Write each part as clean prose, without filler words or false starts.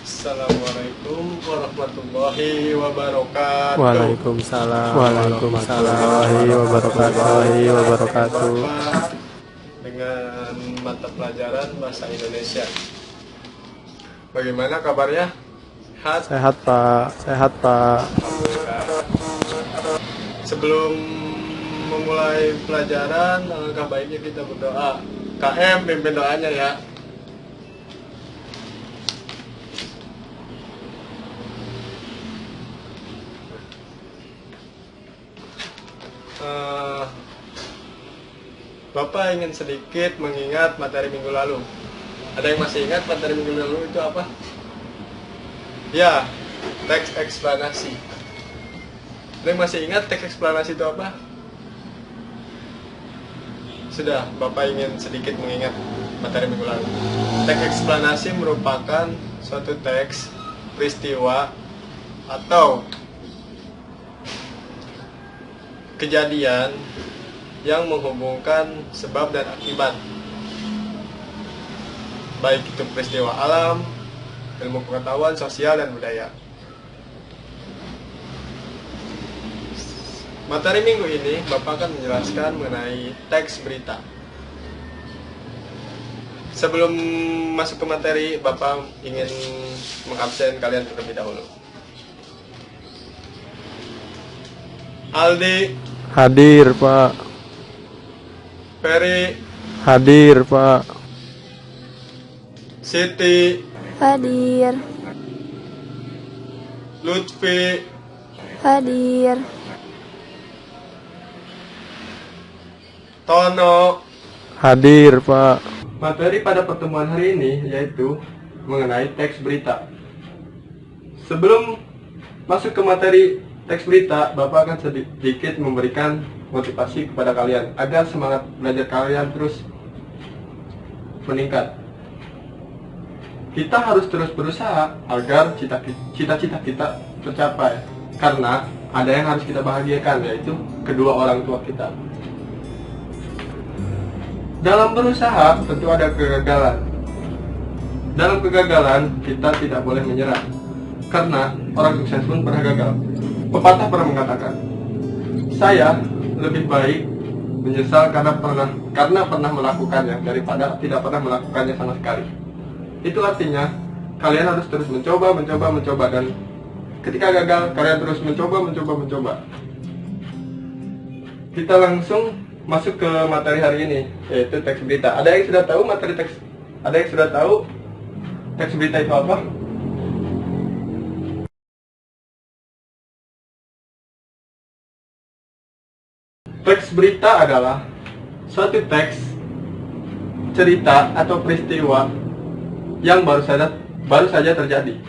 Assalamualaikum warahmatullahi wabarakatuh. Waalaikumsalam warahmatullahi wabarakatuh. Dengan mata pelajaran bahasa Indonesia. Bagaimana kabarnya? Sehat Pak, sehat Pak. Sebelum memulai pelajaran, alangkah baiknya kita berdoa. KM pimpin doanya ya. Bapak ingin sedikit mengingat materi minggu lalu. Ada yang masih ingat materi minggu lalu itu apa? Ya, teks eksplanasi. Ada yang masih ingat teks eksplanasi itu apa? Sudah, Bapak ingin sedikit mengingat materi minggu lalu. Teks eksplanasi merupakan suatu teks peristiwa atau kejadian yang menghubungkan sebab dan akibat, baik itu peristiwa alam, ilmu pengetahuan, sosial, dan budaya. Materi minggu ini Bapak akan menjelaskan mengenai teks berita. Sebelum masuk ke materi, Bapak ingin mengabsen kalian terlebih dahulu. Aldi Hadir Pak. Ferry, Hadir Pak. Siti, Hadir. Lutfi, Hadir. Tono. Hadir Pak. Materi pada pertemuan hari ini yaitu mengenai teks berita. Sebelum masuk ke materi teks berita, Bapak akan sedikit memberikan motivasi kepada kalian agar semangat belajar kalian terus meningkat. Kita harus terus berusaha agar cita-cita kita tercapai, karena ada yang harus kita bahagiakan, yaitu kedua orang tua kita. Dalam berusaha tentu ada kegagalan. Dalam kegagalan kita tidak boleh menyerah, karena orang sukses pun pernah gagal. Pepatah pernah mengatakan, saya lebih baik menyesal karena pernah melakukannya daripada tidak pernah melakukannya sama sekali. Itu artinya kalian harus terus mencoba, dan ketika gagal kalian terus mencoba. Kita langsung masuk ke materi hari ini, yaitu teks berita. Ada yang sudah tahu materi teks? Ada yang sudah tahu teks berita itu apa? Teks berita adalah suatu teks, cerita atau peristiwa yang baru saja terjadi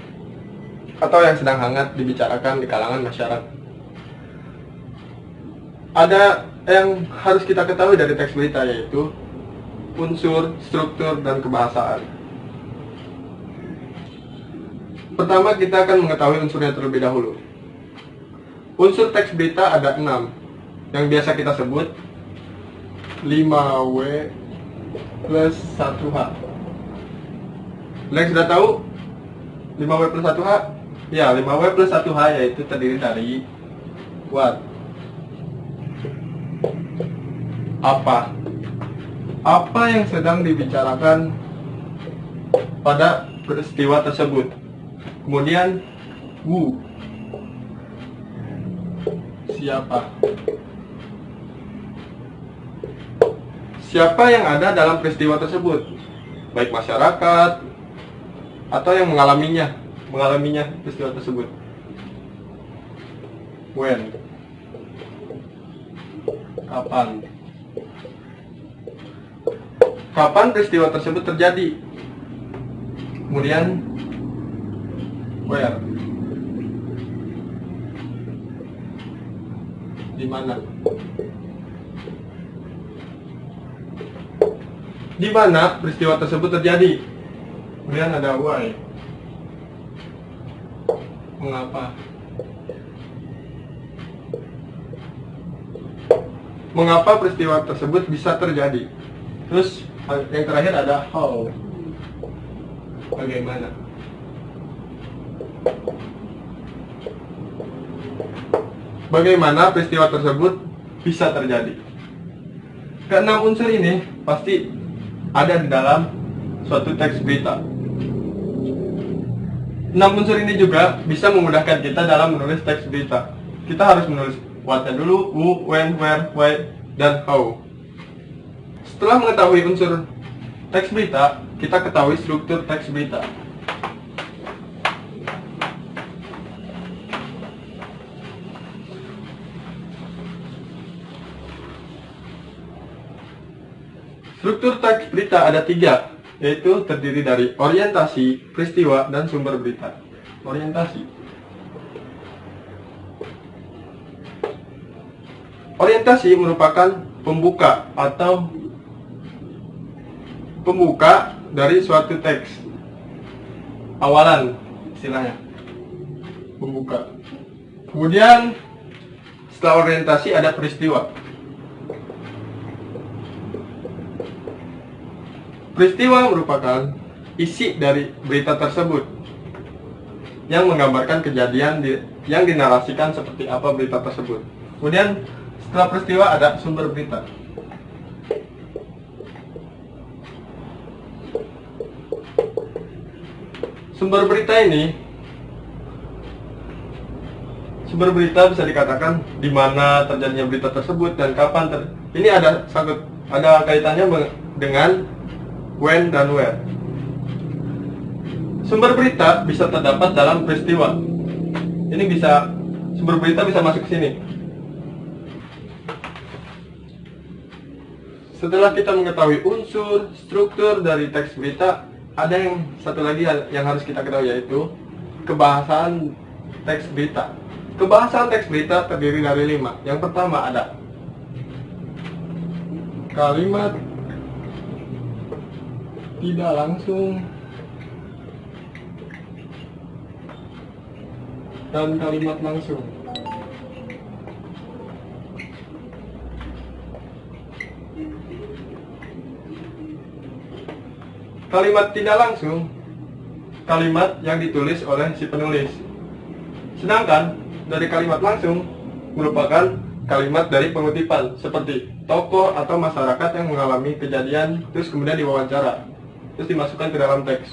atau yang sedang hangat dibicarakan di kalangan masyarakat. Ada yang harus kita ketahui dari teks berita, yaitu unsur, struktur, dan kebahasaan. Pertama, kita akan mengetahui unsurnya terlebih dahulu. Unsur teks berita ada 6, yang biasa kita sebut 5W plus 1H. Yang sudah tahu 5W plus 1H? Ya, 5W plus 1H yaitu terdiri dari what? Apa yang sedang dibicarakan pada peristiwa tersebut. Kemudian who, siapa yang ada dalam peristiwa tersebut, baik masyarakat atau yang mengalaminya peristiwa tersebut. When, kapan peristiwa tersebut terjadi. Kemudian where, di mana. Di mana peristiwa tersebut terjadi. Kemudian ada why, mengapa. Mengapa peristiwa tersebut bisa terjadi. Terus yang terakhir ada how, bagaimana. bagaimana peristiwa tersebut bisa terjadi. Keenam unsur ini pasti ada di dalam suatu teks berita. 6 unsur ini juga bisa memudahkan kita dalam menulis teks berita. Kita harus menulis what-nya dulu, who, when, where, why, dan how. Setelah mengetahui unsur teks berita, kita ketahui struktur teks berita. Struktur teks berita ada 3, yaitu terdiri dari orientasi, peristiwa, dan sumber berita. Orientasi. Orientasi merupakan pembuka atau pembuka dari suatu teks. Awalan istilahnya. Pembuka. Kemudian setelah orientasi ada peristiwa. Peristiwa merupakan isi dari berita tersebut yang menggambarkan kejadian yang dinarasikan seperti apa berita tersebut. Kemudian setelah peristiwa ada sumber berita. Sumber berita bisa dikatakan di mana terjadinya berita tersebut dan kapan ini ada kaitannya dengan when dan where. Sumber berita bisa terdapat dalam peristiwa. Sumber berita bisa masuk ke sini. Setelah kita mengetahui unsur, struktur dari teks berita, ada yang satu lagi yang harus kita ketahui, yaitu kebahasaan teks berita. Kebahasaan teks berita terdiri dari 5. Yang pertama ada kalimat tidak langsung dan kalimat langsung. Kalimat tidak langsung, kalimat yang ditulis oleh si penulis. Sedangkan dari kalimat langsung merupakan kalimat dari pengutipan, seperti tokoh atau masyarakat yang mengalami kejadian terus kemudian diwawancara, terus dimasukkan ke dalam teks.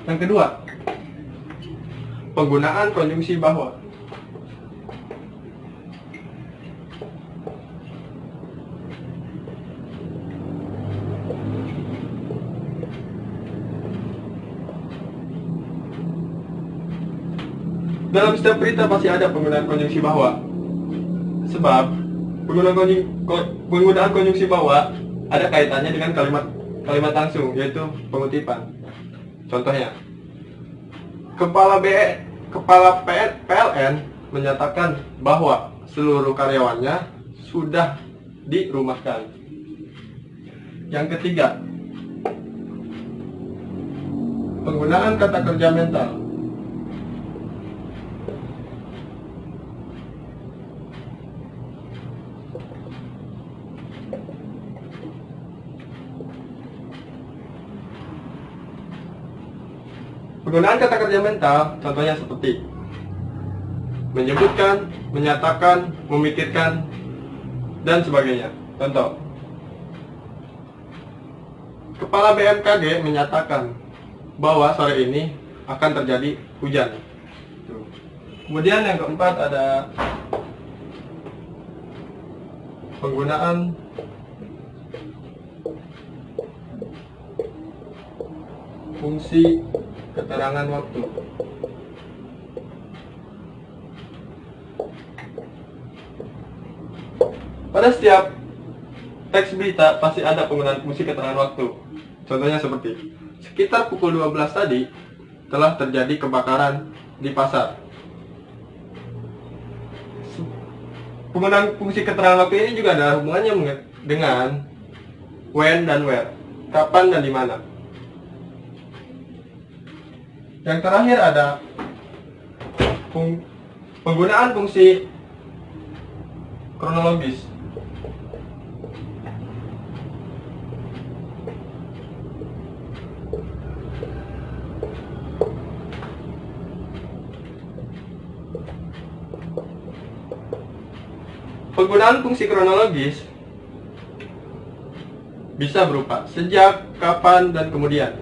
Yang kedua, penggunaan konjungsi bahwa. Dalam setiap berita pasti ada penggunaan konjungsi bahwa. Sebab penggunaan konjungsi bahwa ada kaitannya dengan kalimat langsung, yaitu pengutipan. Contohnya, Kepala PLN menyatakan bahwa seluruh karyawannya sudah dirumahkan. Yang ketiga, penggunaan kata kerja mental. Penggunaan kata kerja mental contohnya seperti menyebutkan, menyatakan, memikirkan, dan sebagainya. Contoh, Kepala BMKG menyatakan bahwa sore ini akan terjadi hujan. Kemudian yang keempat ada penggunaan fungsi keterangan waktu. Pada setiap teks berita pasti ada penggunaan fungsi keterangan waktu. Contohnya seperti, sekitar pukul 12 tadi telah terjadi kebakaran di pasar. Penggunaan fungsi keterangan waktu ini juga ada hubungannya dengan when dan where, kapan dan di mana. Yang terakhir ada penggunaan fungsi kronologis. Penggunaan fungsi kronologis bisa berupa sejak, kapan, dan kemudian.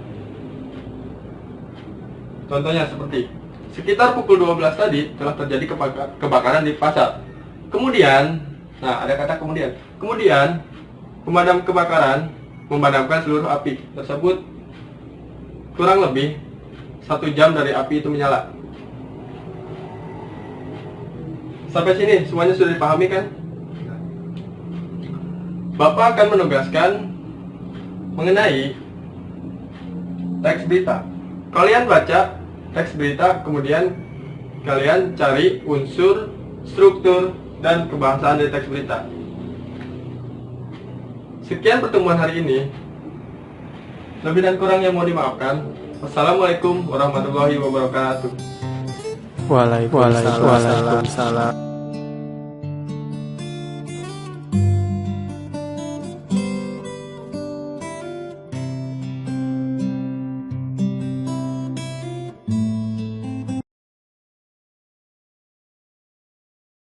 Contohnya seperti sekitar pukul 12 tadi telah terjadi kebakaran di pasar. Kemudian, nah ada kata kemudian. Kemudian, pemadam kebakaran memadamkan seluruh api tersebut kurang lebih 1 jam dari api itu menyala. Sampai sini semuanya sudah dipahami kan? Bapak akan menugaskan mengenai teks berita. Kalian baca teks berita, kemudian kalian cari unsur, struktur, dan kebahasaan dari teks berita. Sekian pertemuan hari ini. Lebih dan kurangnya mohon dimaafkan. Wassalamualaikum warahmatullahi wabarakatuh. Waalaikumsalam.